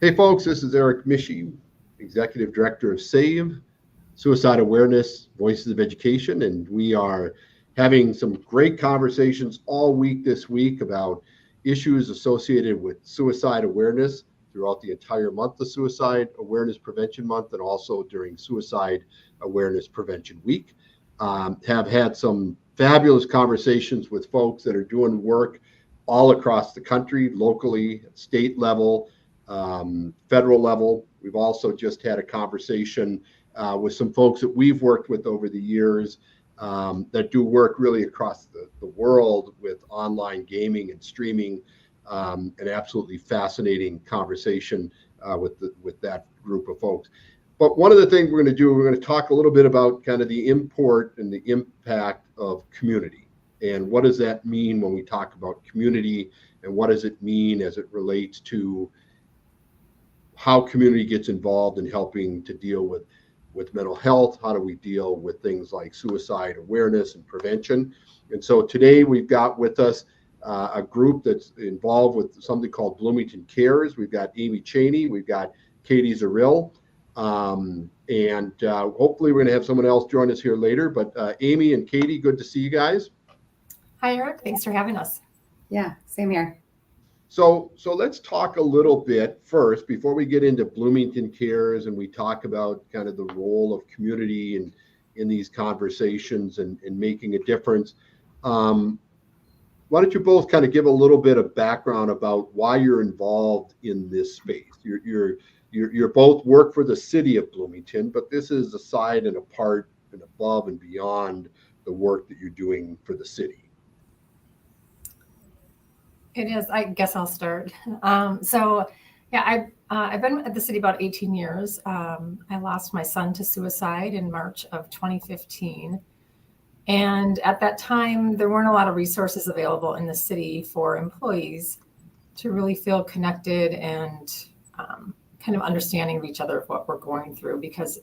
Hey folks, this is Eric Mishi, Executive Director of SAVE, Suicide Awareness, Voices of Education, and we are having some great conversations all week this week about issues associated with suicide awareness throughout the entire month of Suicide Awareness Prevention Month and also during Suicide Awareness Prevention Week. Have had some fabulous conversations with folks that are doing work all across the country, locally, state level, federal level. We've also just had a conversation with some folks that we've worked with over the years that do work really across the world with online gaming and streaming. An absolutely fascinating conversation with that group of folks. But one of the things we're going to do, we're going to talk a little bit about kind of the import and the impact of community. And what does that mean when we talk about community, and what does it mean as it relates to how community gets involved in helping to deal with mental health? How do we deal with things like suicide awareness and prevention? And so today we've got with us a group that's involved with something called Bloomington Cares. We've got Amy Cheney, we've got Katie Zerull, and hopefully we're going to have someone else join us here later. But Amy and Katie, good to see you guys. Hi, Eric. Thanks for having us. Yeah, same here. So let's talk a little bit first before we get into Bloomington Cares and we talk about kind of the role of community in these conversations and making a difference. Why don't you both kind of give a little bit of background about why you're involved in this space? You're both work for the City of Bloomington, but this is aside and apart and above and beyond the work that you're doing for the city. It is. I guess I'll start. I've been at the city about 18 years. I lost my son to suicide in March of 2015. And at that time, there weren't a lot of resources available in the city for employees to really feel connected and kind of understanding of each other of what we're going through, because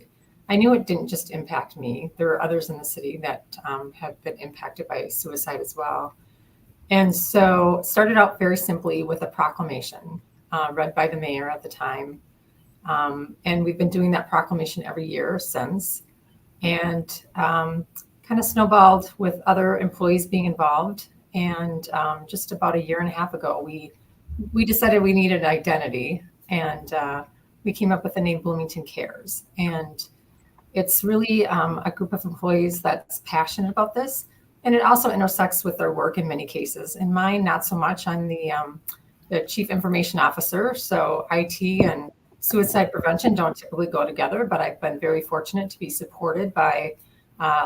I knew it didn't just impact me. There are others in the city that have been impacted by suicide as well. And so started out very simply with a proclamation read by the mayor at the time. And we've been doing that proclamation every year since, and kind of snowballed with other employees being involved. And just about a year and a half ago, we decided we needed identity, and we came up with the name Bloomington Cares. And it's really a group of employees that's passionate about this. And it also intersects with their work in many cases. In mine, not so much. I'm the chief information officer. So IT and suicide prevention don't typically go together, but I've been very fortunate to be supported by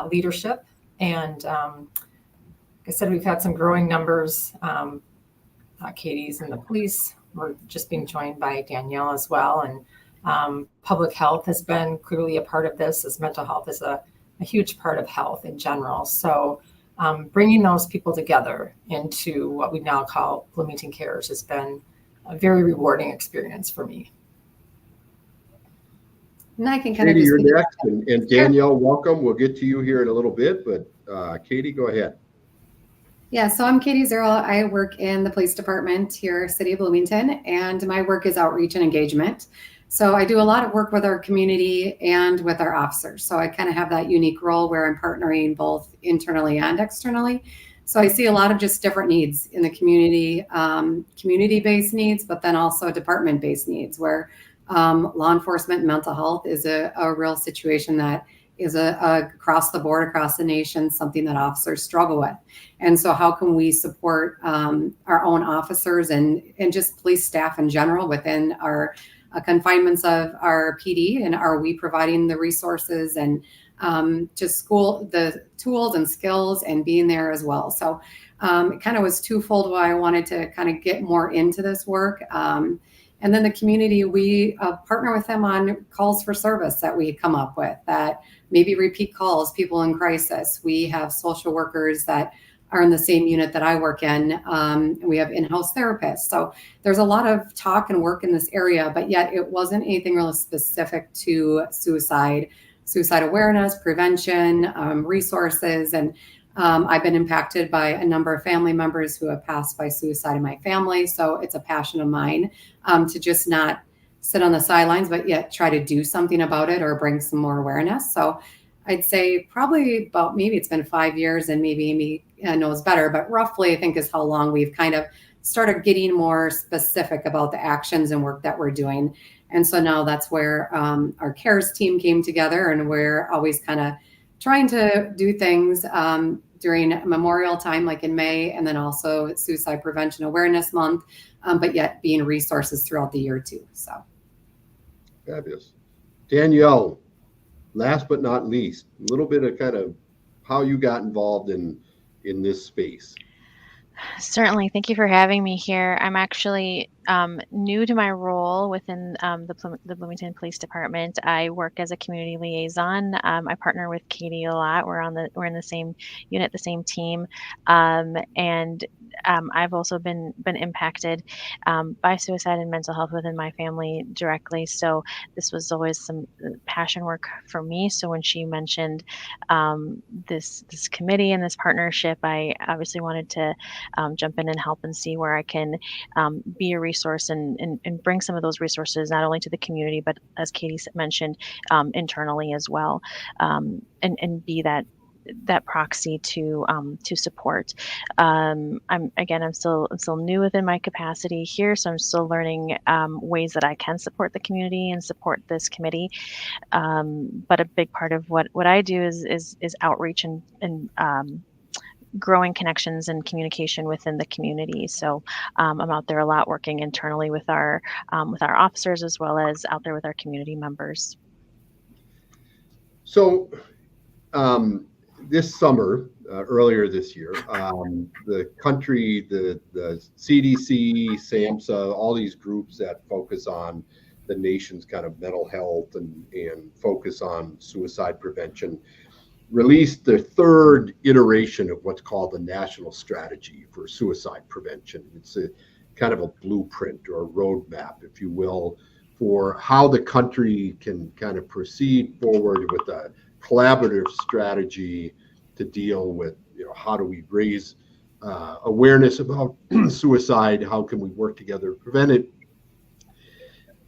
leadership. And like I said, we've had some growing numbers. Katie's in the police. We're just being joined by Danielle as well. And public health has been clearly a part of this, as mental health is a huge part of health in general. So bringing those people together into what we now call Bloomington Cares has been a very rewarding experience for me. And I can kind Katie, of you're next, and Danielle, welcome. We'll get to you here in a little bit, but Katie, go ahead. Yeah, so I'm Katie Zerull. I work in the police department here, City of Bloomington, and my work is outreach and engagement. So I do a lot of work with our community and with our officers. So I kind of have that unique role where I'm partnering both internally and externally. So I see a lot of just different needs in the community, community-based needs, but then also department-based needs where law enforcement and mental health is a real situation that is across the board, across the nation, something that officers struggle with. And so how can we support our own officers and just police staff in general within our confinements of our PD, and are we providing the resources and just school, the tools and skills and being there as well. So it kind of was twofold why I wanted to kind of get more into this work. And then the community, we partner with them on calls for service that we come up with, that maybe repeat calls, people in crisis. We have social workers that are in the same unit that I work in. And we have in-house therapists. So there's a lot of talk and work in this area, but yet it wasn't anything really specific to suicide awareness, prevention, resources. And I've been impacted by a number of family members who have passed by suicide in my family. So it's a passion of mine to just not sit on the sidelines, but yet try to do something about it or bring some more awareness. So I'd say probably about, maybe it's been 5 years, and maybe Amy knows better, but roughly I think is how long we've kind of started getting more specific about the actions and work that we're doing. And so now that's where our CARES team came together, and we're always kind of trying to do things during Memorial time, like in May, and then also Suicide Prevention Awareness Month, but yet being resources throughout the year too. So fabulous. Danielle, last but not least, a little bit of kind of how you got involved in this space. Certainly. Thank you for having me here. I'm actually new to my role within the Bloomington Police Department. I work as a community liaison. I partner with Katie a lot. We're in the same unit, the same team, and I've also been impacted by suicide and mental health within my family directly. So this was always some passion work for me. So when she mentioned this committee and this partnership, I obviously wanted to jump in and help and see where I can be a resource and bring some of those resources not only to the community, but as Katie mentioned, internally as well, and be that proxy to support. I'm still new within my capacity here, so I'm still learning ways that I can support the community and support this committee. But a big part of what I do is outreach and growing connections and communication within the community. So I'm out there a lot working internally with our officers, as well as out there with our community members. So this summer, earlier this year, the country, the CDC, SAMHSA, all these groups that focus on the nation's kind of mental health and focus on suicide prevention, released the third iteration of what's called the National Strategy for Suicide Prevention. It's a kind of a blueprint or a roadmap, if you will, for how the country can kind of proceed forward with a collaborative strategy to deal with, how do we raise awareness about suicide? How can we work together to prevent it?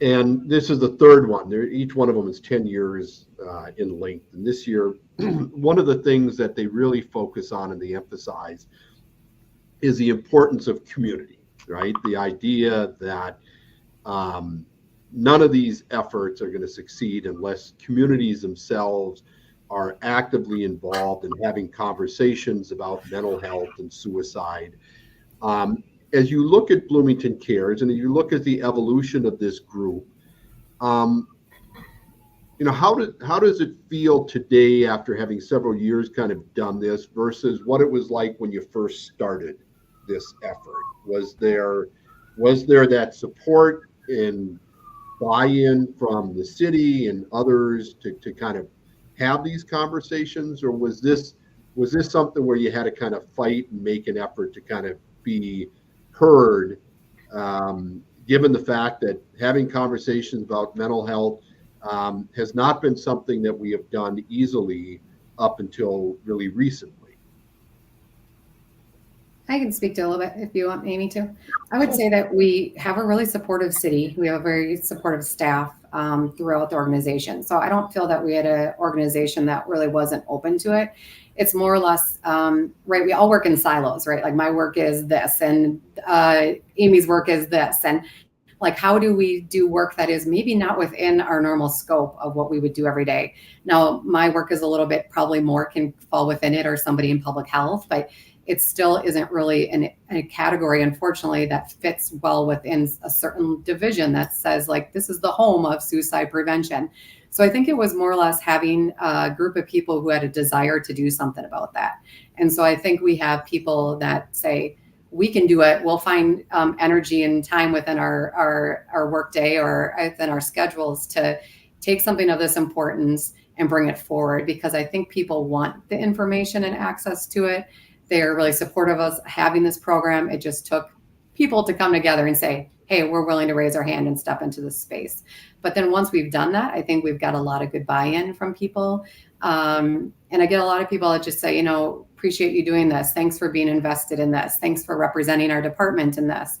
And this is the third one. Each one of them is 10 years in length. And this year, one of the things that they really focus on and they emphasize is the importance of community, right? The idea that none of these efforts are going to succeed unless communities themselves are actively involved in having conversations about mental health and suicide. As you look at Bloomington Cares and you look at the evolution of this group, how does it feel today after having several years kind of done this versus what it was like when you first started this effort? Was there that support and buy-in from the city and others to kind of have these conversations, or was this something where you had to kind of fight and make an effort to kind of be heard, given the fact that having conversations about mental health has not been something that we have done easily up until really recently? I can speak to a little bit if you want Amy to. I would say that we have a really supportive city. We have a very supportive staff throughout the organization. So I don't feel that we had an organization that really wasn't open to it. It's more or less, right, we all work in silos, right? Like my work is this and Amy's work is this. And like, how do we do work that is maybe not within our normal scope of what we would do every day? Now, my work is a little bit, probably more can fall within it or somebody in public health, but it still isn't really a category, unfortunately, that fits well within a certain division that says, like, this is the home of suicide prevention. So I think it was more or less having a group of people who had a desire to do something about that. And so I think we have people that say, we can do it. We'll find energy and time within our workday or within our schedules to take something of this importance and bring it forward, because I think people want the information and access to it. They're really supportive of us having this program. It just took people to come together and say, hey, we're willing to raise our hand and step into this space. But then once we've done that, I think we've got a lot of good buy-in from people. And I get a lot of people that just say, appreciate you doing this. Thanks for being invested in this. Thanks for representing our department in this.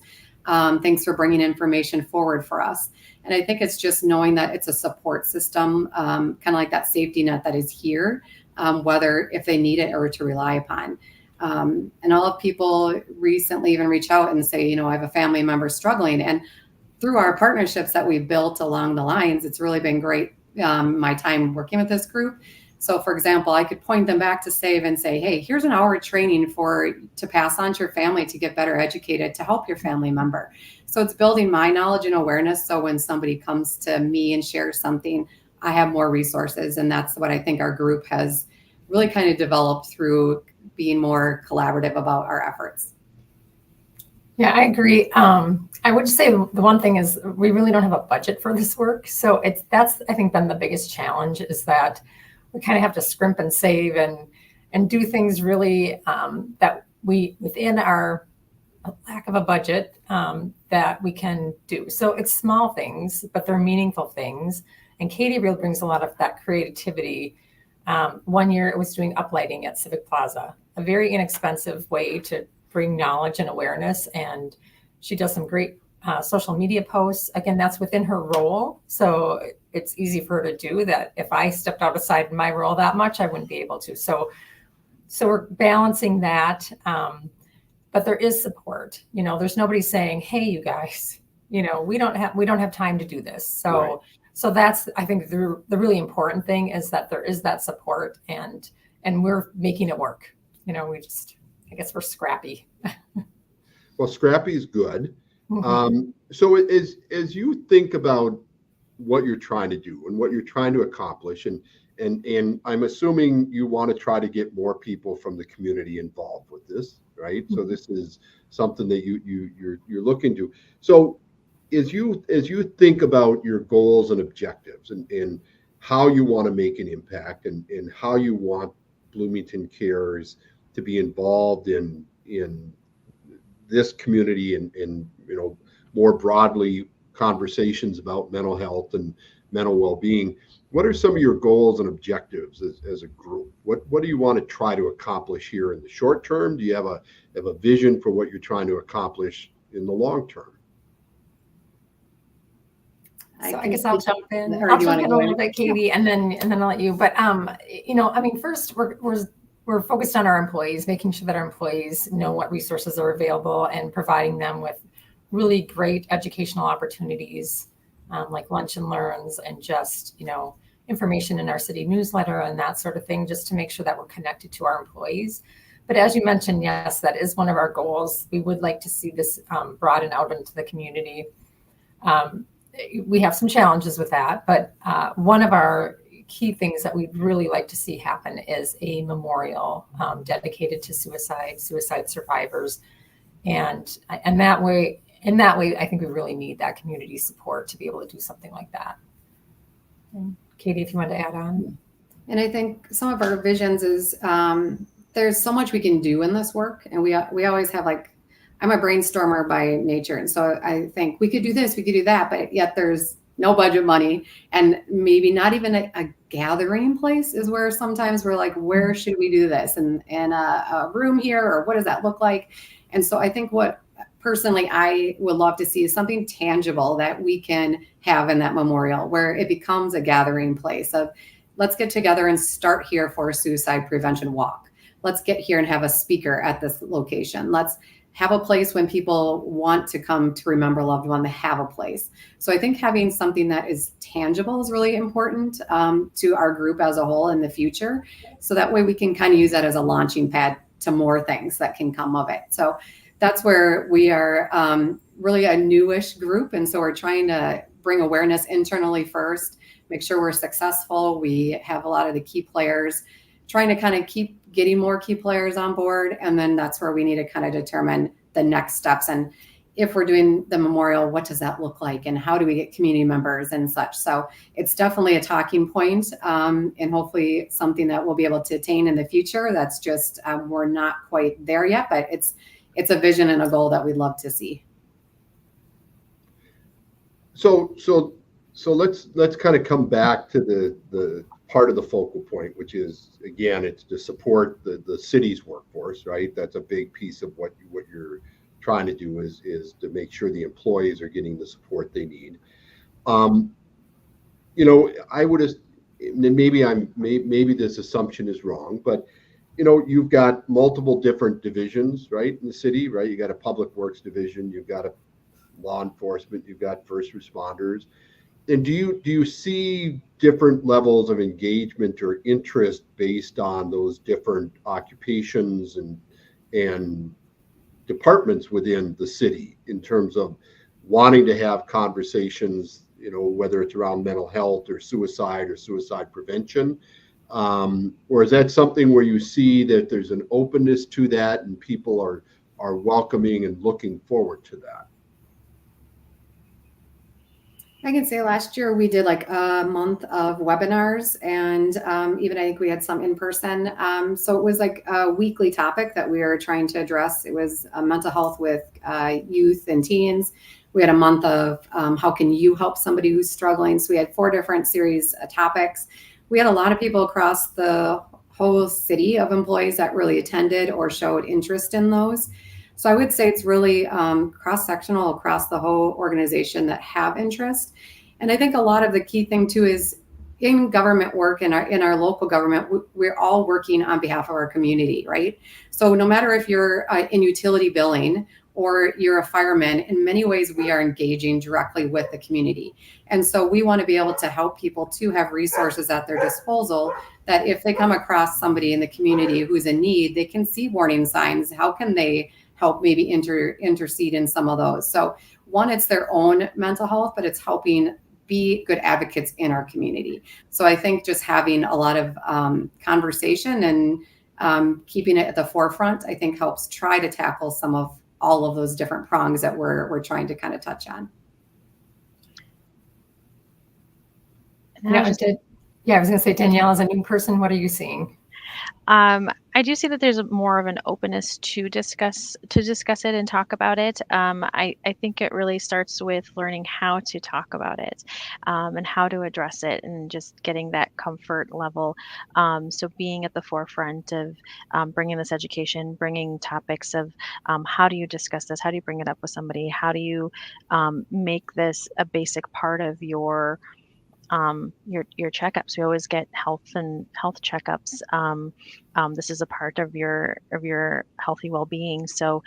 Thanks for bringing information forward for us. And I think it's just knowing that it's a support system, kind of like that safety net that is here, whether if they need it or to rely upon. And I'll have people recently even reach out and say, I have a family member struggling. And through our partnerships that we've built along the lines, it's really been great, my time working with this group. So for example, I could point them back to SAVE and say, hey, here's an hour of training to pass on to your family to get better educated, to help your family member. So it's building my knowledge and awareness. So when somebody comes to me and shares something, I have more resources. And that's what I think our group has really kind of developed through being more collaborative about our efforts. Yeah, I agree. I would say the one thing is we really don't have a budget for this work. So that's I think been the biggest challenge, is that we kind of have to scrimp and save and do things really that we, within our lack of a budget, that we can do. So it's small things, but they're meaningful things. And Katie really brings a lot of that creativity. One year it was doing uplighting at Civic Plaza, a very inexpensive way to bring knowledge and awareness. And she does some great social media posts. Again, that's within her role. So it's easy for her to do that. If I stepped outside my role that much, I wouldn't be able to. So we're balancing that. But there is support. There's nobody saying, hey, you guys, we don't have time to do this. So right. So that's, I think, the really important thing is that there is that support, and we're making it work. I guess we're scrappy. Well, scrappy is good. So as you think about what you're trying to do and what you're trying to accomplish, and I'm assuming you want to try to get more people from the community involved with this, right? So this is something that you're looking to. So as you think about your goals and objectives and how you want to make an impact and how you want Bloomington Cares to be involved in this community and more broadly conversations about mental health and mental well-being, what are some of your goals and objectives as a group? What do you want to try to accomplish here in the short term? Do you have a vision for what you're trying to accomplish in the long term? So I guess I'll jump in. I'll jump in a little bit, Katie, and then I'll let you. But first we're focused on our employees, making sure that our employees know what resources are available and providing them with really great educational opportunities, like lunch and learns, and just information in our city newsletter and that sort of thing, just to make sure that we're connected to our employees. But as you mentioned, yes, that is one of our goals. We would like to see this broaden out into the community. We have some challenges with that, but one of our key things that we'd really like to see happen is a memorial dedicated to suicide survivors, and that way, I think we really need that community support to be able to do something like that. And Katie, if you want to add on. And I think some of our visions is there's so much we can do in this work, and we always have I'm a brainstormer by nature. And so I think we could do this, we could do that, but yet there's no budget money, and maybe not even a gathering place is where sometimes we're like, where should we do this? And a room here, or what does that look like? And so I think what personally I would love to see is something tangible that we can have in that memorial, where it becomes a gathering place of, let's get together and start here for a suicide prevention walk. Let's get here and have a speaker at this location. Let's have a place when people want to come to remember a loved one, to have a place. So I think having something that is tangible is really important to our group as a whole in the future. So that way we can kind of use that as a launching pad to more things that can come of it. So that's where we are really a newish group. And so we're trying to bring awareness internally first, make sure we're successful. We have a lot of the key players, trying to kind of keep getting more key players on board. And then that's where we need to kind of determine the next steps. And if we're doing the memorial, what does that look like? And how do we get community members and such? So it's definitely a talking point, and hopefully something that we'll be able to attain in the future. That's just, we're not quite there yet, but it's a vision and a goal that we'd love to see. So let's kind of come back to the part of the focal point, which is, again, it's to support the city's workforce, right? That's a big piece of what you're trying to do is to make sure the employees are getting the support they need. I would have, maybe this assumption is wrong, but you've got multiple different divisions, right, in the city, right? You got a public works division, you've got a law enforcement, you've got first responders. And do you see different levels of engagement or interest based on those different occupations and departments within the city in terms of wanting to have conversations, whether it's around mental health or suicide prevention? Or is that something where you see that there's an openness to that and people are welcoming and looking forward to that? I can say last year we did like a month of webinars, and even I think we had some in person. So it was like a weekly topic that we were trying to address. It was mental health with youth and teens. We had a month of how can you help somebody who's struggling. So we had 4 different series of topics. We had a lot of people across the whole city of employees that really attended or showed interest in those. So I would say it's really cross-sectional across the whole organization that have interest. And I think a lot of the key thing too is in government work, in our local government, we're all working on behalf of our community, right? So no matter if you're in utility billing or you're a fireman, in many ways we are engaging directly with the community. And so we want to be able to help people to have resources at their disposal that if they come across somebody in the community who's in need, they can see warning signs. How can they help maybe intercede in some of those? So one, it's their own mental health, but it's helping be good advocates in our community. So I think just having a lot of conversation and keeping it at the forefront, I think helps try to tackle all of those different prongs that we're trying to kind of touch on. I was going to say, Danielle, as a new person, what are you seeing? I do see that there's more of an openness to discuss it and talk about it. I think it really starts with learning how to talk about it and how to address it, and just getting that comfort level. So being at the forefront of bringing this education, bringing topics of how do you discuss this? How do you bring it up with somebody? How do you make this a basic part of your checkups? We always get health checkups. This is a part of your healthy well-being. So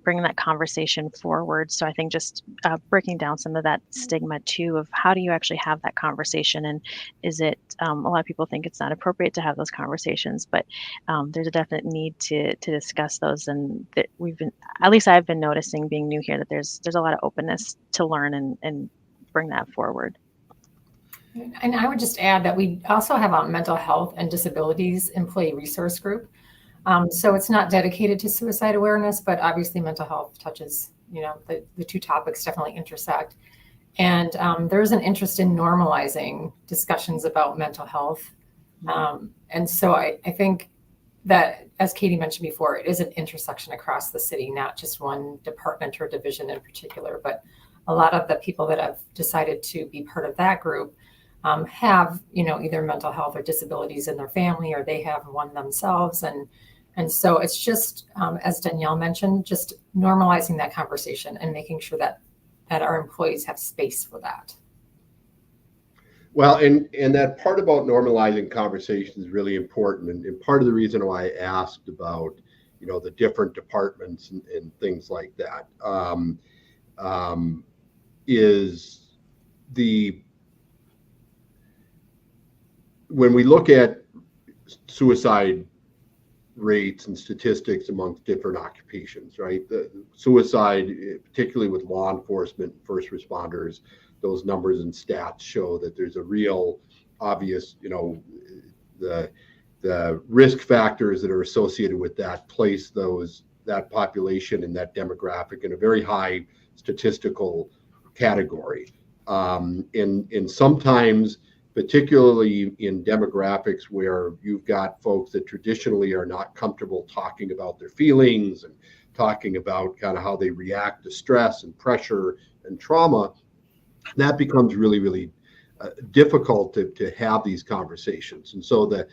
bringing that conversation forward. So I think just breaking down some of that stigma too of how do you actually have that conversation, and is it a lot of people think it's not appropriate to have those conversations, but there's a definite need to discuss those, and that at least I've been noticing being new here that there's a lot of openness to learn and bring that forward. And I would just add that we also have a mental health and disabilities employee resource group. So it's not dedicated to suicide awareness, but obviously mental health touches, the 2 topics definitely intersect. And there's an interest in normalizing discussions about mental health. And so I think that, as Katie mentioned before, it is an intersection across the city, not just one department or division in particular, but a lot of the people that have decided to be part of that group have, either mental health or disabilities in their family, or they have one themselves. And so it's just, as Danielle mentioned, just normalizing that conversation and making sure that our employees have space for that. Well, and that part about normalizing conversation is really important. And part of the reason why I asked about, the different departments and things like that is when we look at suicide rates and statistics amongst different occupations, right? The suicide, particularly with law enforcement, first responders, those numbers and stats show that there's a real obvious, the risk factors that are associated with that place that population and that demographic in a very high statistical category. And sometimes, particularly in demographics where you've got folks that traditionally are not comfortable talking about their feelings and talking about kind of how they react to stress and pressure and trauma, that becomes really, really difficult to have these conversations. And so the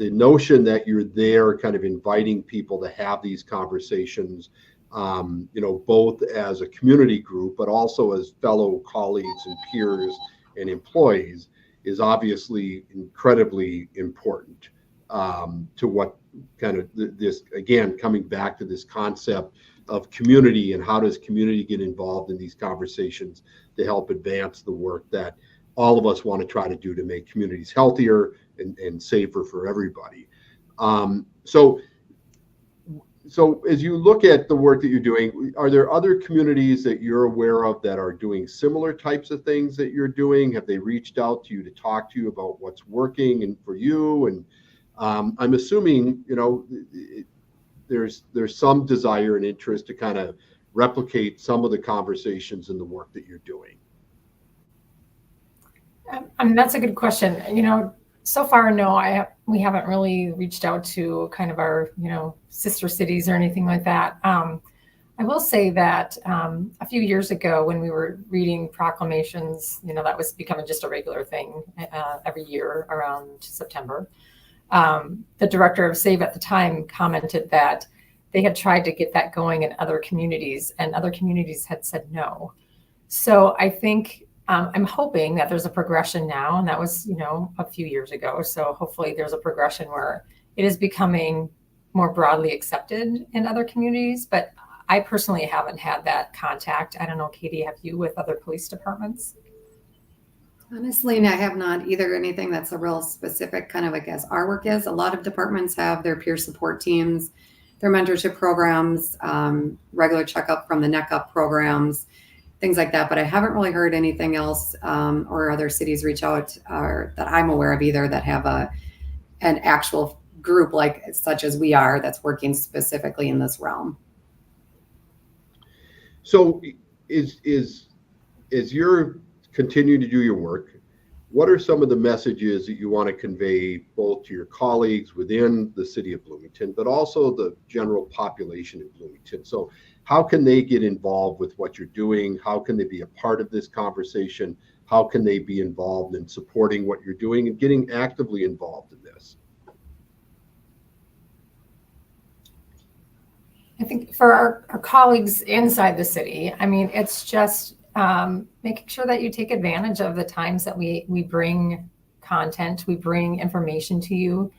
notion that you're there kind of inviting people to have these conversations both as a community group, but also as fellow colleagues and peers and employees, is obviously incredibly important to what kind of this, again, coming back to this concept of community and how does community get involved in these conversations to help advance the work that all of us want to try to do to make communities healthier and safer for everybody. So as you look at the work that you're doing, are there other communities that you're aware of that are doing similar types of things that you're doing? Have they reached out to you to talk to you about what's working and for you? And I'm assuming, there's some desire and interest to kind of replicate some of the conversations and the work that you're doing. That's a good question. So far, no, we haven't really reached out to kind of our, sister cities or anything like that. I will say that a few years ago when we were reading proclamations, that was becoming just a regular thing every year around September. The director of SAVE at the time commented that they had tried to get that going in other communities and other communities had said no. So I think I'm hoping that there's a progression now, and that was, a few years ago. So hopefully there's a progression where it is becoming more broadly accepted in other communities. But I personally haven't had that contact. I don't know, Katie, have you with other police departments? Honestly, I have not either. Anything that's a real specific kind of, I guess, our work is. A lot of departments have their peer support teams, their mentorship programs, regular checkup from the neck up programs, things like that. But I haven't really heard anything else or other cities reach out or that I'm aware of either that have an actual group like such as we are that's working specifically in this realm. So as you're continuing to do your work, what are some of the messages that you want to convey both to your colleagues within the City of Bloomington, but also the general population in Bloomington? So how can they get involved with what you're doing? How can they be a part of this conversation? How can they be involved in supporting what you're doing and getting actively involved in this? I think for our colleagues inside the city, it's just making sure that you take advantage of the times that we bring content, we bring information to you,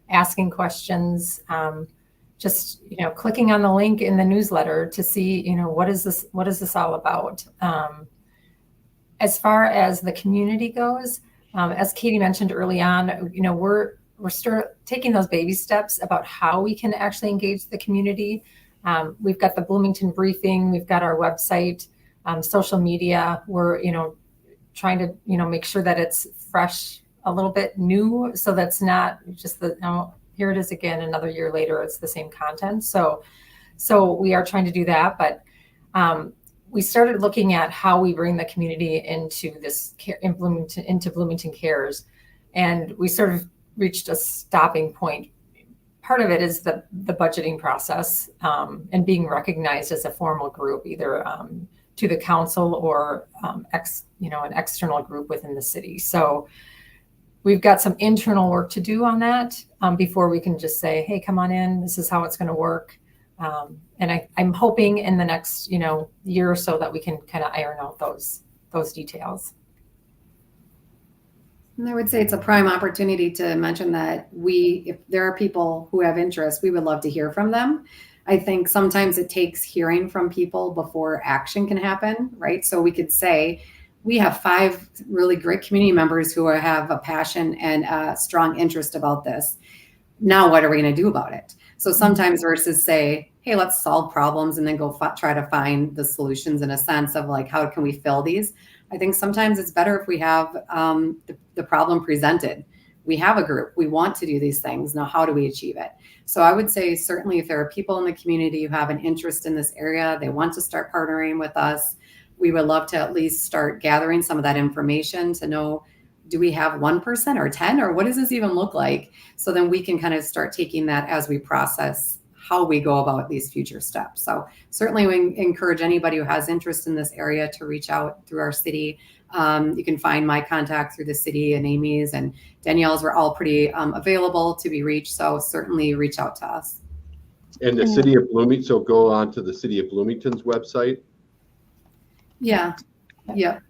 asking questions, just clicking on the link in the newsletter to see what is this all about. As far as the community goes, as Katie mentioned early on, we're still taking those baby steps about how we can actually engage the community. We've got the Bloomington briefing, we've got our website, social media. We're trying to make sure that it's fresh, a little bit new, so that's not just here it is again another year later, it's the same content. So we are trying to do that, but we started looking at how we bring the community into this into Bloomington Cares, and we sort of reached a stopping point. Part of it is the budgeting process and being recognized as a formal group, either to the council or an external group within the city. So we've got some internal work to do on that before we can just say, hey, come on in, this is how it's going to work. And I'm hoping in the next year or so that we can kind of iron out those details. And I would say it's a prime opportunity to mention that if there are people who have interest, we would love to hear from them. I think sometimes it takes hearing from people before action can happen, right? So we could say, we have 5 really great community members who have a passion and a strong interest about this. Now, what are we going to do about it? So sometimes versus say, hey, let's solve problems and then go try to find the solutions in a sense of like, how can we fill these? I think sometimes it's better if we have the problem presented. We have a group, we want to do these things. Now, how do we achieve it? So I would say certainly if there are people in the community who have an interest in this area, they want to start partnering with us, we would love to at least start gathering some of that information to know, do we have 1% or 10, or what does this even look like? So then we can kind of start taking that as we process how we go about these future steps. So certainly we encourage anybody who has interest in this area to reach out through our city. You can find my contact through the city and Amy's and Danielle's. We're all pretty available to be reached. So certainly reach out to us. And the City of Bloomington, so go on to the City of Bloomington's website. Yeah. Yep.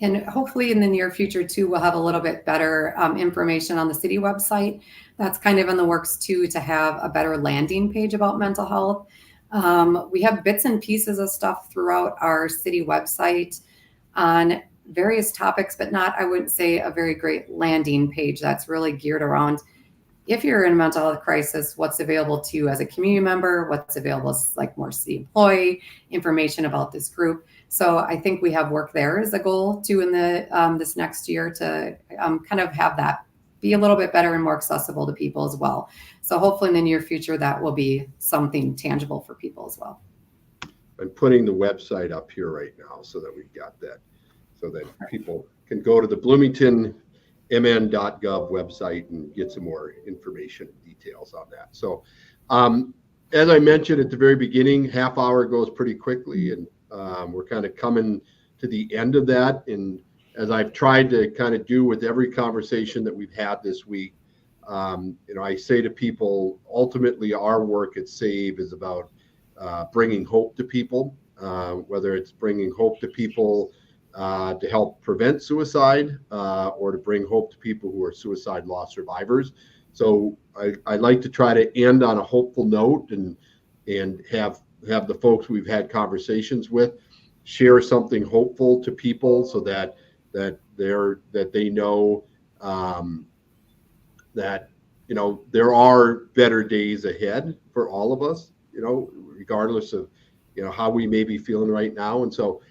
And hopefully in the near future too, we'll have a little bit better information on the city website. That's kind of in the works too, to have a better landing page about mental health. We have bits and pieces of stuff throughout our city website on various topics, but not, I wouldn't say, a very great landing page that's really geared around if you're in a mental health crisis, what's available to you as a community member, what's available as like more city employee, information about this group. So I think we have work there as a goal too in the this next year to kind of have that be a little bit better and more accessible to people as well. So hopefully in the near future that will be something tangible for people as well. I'm putting the website up here right now so that we've got that, so that people can go to the bloomingtonmn.gov website and get some more information and details on that. So as I mentioned at the very beginning, half hour goes pretty quickly, and we're kind of coming to the end of that. And as I've tried to kind of do with every conversation that we've had this week, I say to people, ultimately our work at SAVE is about bringing hope to people, whether it's bringing hope to people to help prevent suicide or to bring hope to people who are suicide loss survivors. So I like to try to end on a hopeful note and have the folks we've had conversations with share something hopeful to people, so that they know that there are better days ahead for all of us, regardless of how we may be feeling right now. And so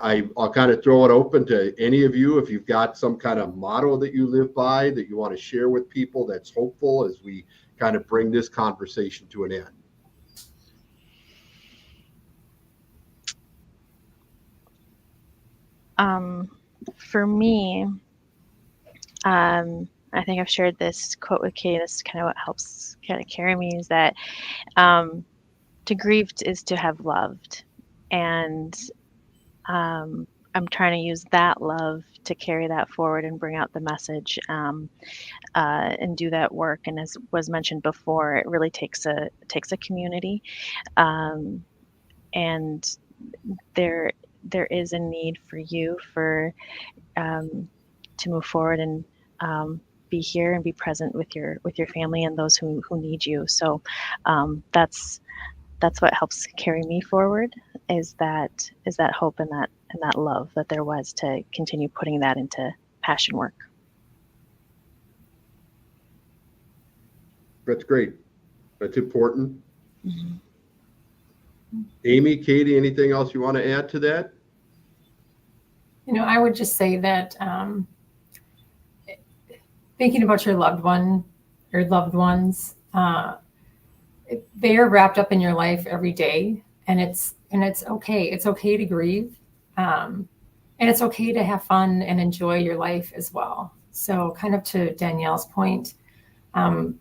I'll kind of throw it open to any of you if you've got some kind of motto that you live by that you want to share with people that's hopeful as we kind of bring this conversation to an end. For me, I think I've shared this quote with Katie. This is kind of what helps kind of carry me, is that to grieve is to have loved. And I'm trying to use that love to carry that forward and bring out the message and do that work. And as was mentioned before, it really takes a community. And there is a need for you to move forward and be here and be present with your family and those who need you. So that's what helps carry me forward, is that hope and that love that there was, to continue putting that into passion work. That's great. That's important. Mm-hmm. Amy, Katie, anything else you want to add to that? I would just say that thinking about your loved ones, they are wrapped up in your life every day, and it's okay. It's okay to grieve, and it's okay to have fun and enjoy your life as well. So, kind of to Danielle's point,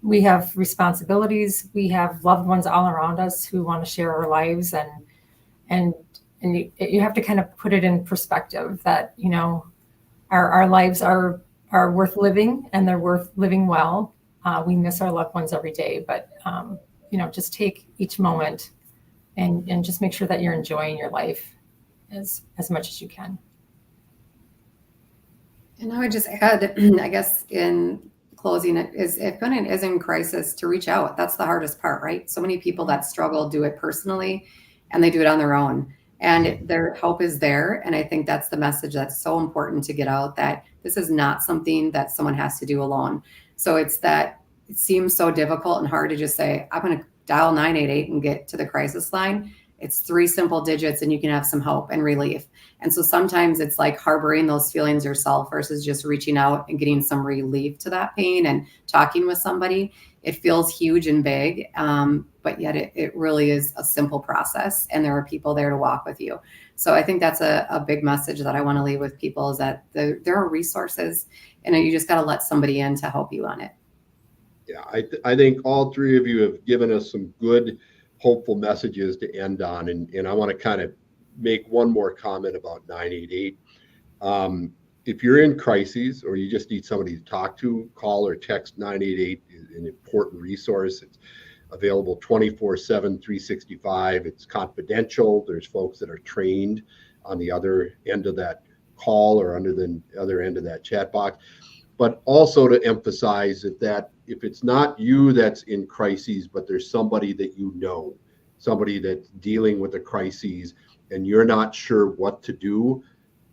we have responsibilities. We have loved ones all around us who want to share our lives, and you have to kind of put it in perspective that our lives are worth living, and they're worth living well. We miss our loved ones every day, but just take each moment and just make sure that you're enjoying your life as much as you can. And I would just add, I guess in closing, it is, if anyone is in crisis, to reach out. That's the hardest part, right? So many people that struggle do it personally, and they do it on their own, and their help is there. And I think that's the message that's so important to get out, that this is not something that someone has to do alone. So it's that it seems so difficult and hard to just say, I'm going to dial 988 and get to the crisis line. It's 3 simple digits and you can have some hope and relief. And so sometimes it's like harboring those feelings yourself versus just reaching out and getting some relief to that pain and talking with somebody. It feels huge and big, but yet it really is a simple process, and there are people there to walk with you. So I think that's a big message that I want to leave with people, is that there are resources, and you just got to let somebody in to help you on it. Yeah, I think all 3 of you have given us some good, hopeful messages to end on. And I want to kind of make one more comment about 988. If you're in crises or you just need somebody to talk to, call or text 988 is an important resource. available 24/7, 365. It's confidential. There's folks that are trained on the other end of that call or under the other end of that chat box. But also to emphasize that if it's not you that's in crises, but there's somebody that you know, somebody that's dealing with a crisis and you're not sure what to do,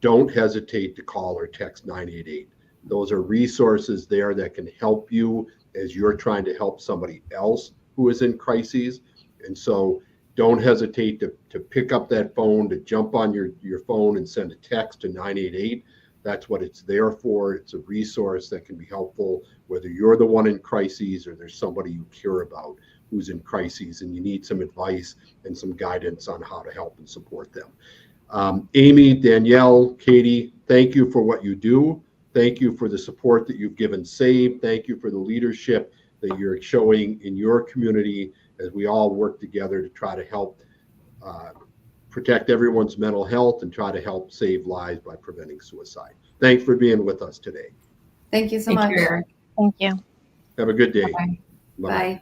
don't hesitate to call or text 988. Those are resources there that can help you as you're trying to help somebody else who is in crises. And so don't hesitate to pick up that phone, to jump on your phone and send a text to 988. That's what it's there for. It's a resource that can be helpful, whether you're the one in crises or there's somebody you care about who's in crises and you need some advice and some guidance on how to help and support them. Amy, Danielle, Katie, thank you for what you do. Thank you for the support that you've given SAVE. Thank you for the leadership that you're showing in your community as we all work together to try to help protect everyone's mental health and try to help save lives by preventing suicide. Thanks for being with us today. Thank you so Thank much. you, Eric. Thank you. Have a good day. Bye. Bye.